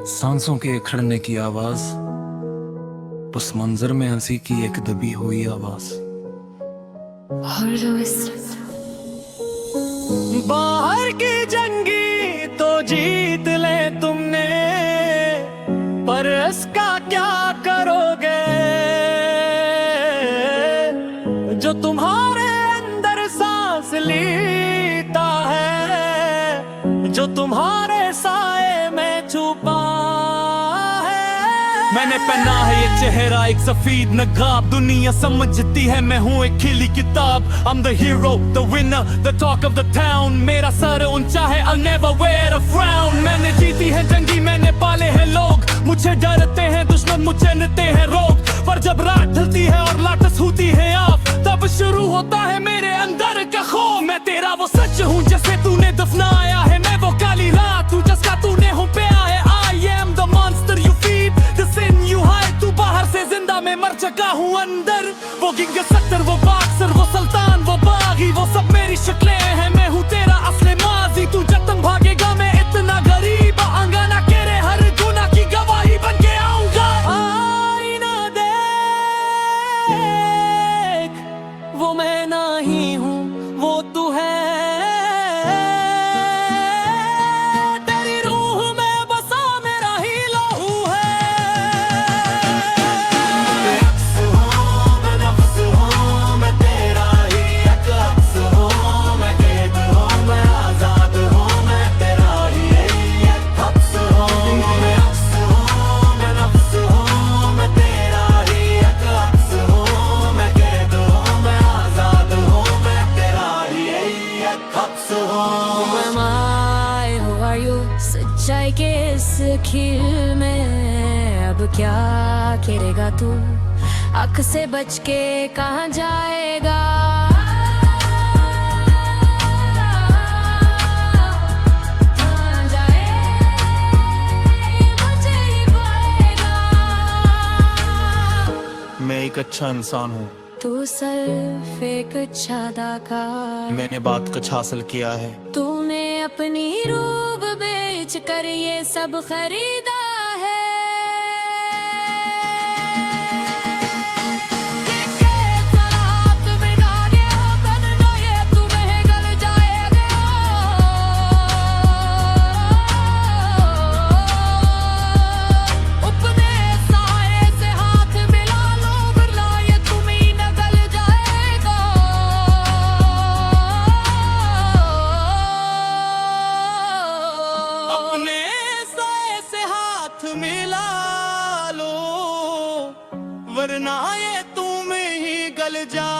सांसों के खड़ने की आवाज, उस मंजर में हंसी की एक दबी हुई आवाज। बाहर की जंगी तो जीत ले तुमने, पर इसका क्या करोगे जो तुम्हारे अंदर सांस लेता है, जो तुम्हारे साए में छुपा है। मैंने पहना है ये चेहरा एक सफेद नकाब, दुनिया समझती है मैं हूँ एक खिली किताब। I'm the hero, the winner, the talk of the town। मेरा सर ऊंचा है, I'll never wear a frown। मैंने जीती है जंगी, मैंने पाले हैं लोग, मुझे डरते हैं दुश्मन, मुझे नते हैं रोग। पर जब रात ढलती है और लाटस होती है आप, तब शुरू होता है मेरे अंदर का खौफ। मैं तेरा वो सच हूँ जैसे तूने दफनाया है, मैं वो काली रात हूँ जिसका तूने हो पाया है। I am the monster you feed, the sin you hide। तू बाहर से जिंदा में मर चुका हूँ अंदर, वो गैंगस्टर, वो बॉक्सर, वो सुल्तान, वो बागी, वो सब मेरी शक्लें हैं। मैं हूँ तेरा असली माजी, तू जतन भागेगा मैं इतना गरीब आऊंगा ना, तेरे हर गुनाह की गवाही बन के आऊंगा। आईना देख, वो मैं नहीं हूँ, वो तू है। तेरी रूह में बसा मेरा ही लहू है। अक्स हूँ मैं, नफ्स हूँ मैं, तेरा ही एक अक्स हूँ मैं। कैद हूँ मैं, आजाद हूँ मैं, तेरा ही एक अक्स हूँ मैं। अक्स हूँ मैं, नफ्स हूँ मैं, तेरा ही एक अक्स हूँ मैं। कैद हूँ मैं, आजाद हूँ मैं, तेरा ही एक अक्स हूँ। Who am I? Who are you? सच्चाई के इस खेल में अब क्या करेगा तू? आँख से बच के कहाँ जाएगा? कहाँ जाए, मुझे ही पाएगा। मैं एक अच्छा इंसान हूँ, तू सिर्फ एक अच्छा अदाकार। मैंने बात कुछ हासिल किया है। तूने अपनी रूह बेच कर ये सब खरीदा है। अपने साए से हाथ मिला लो, वरना ये तुम ही गल जा।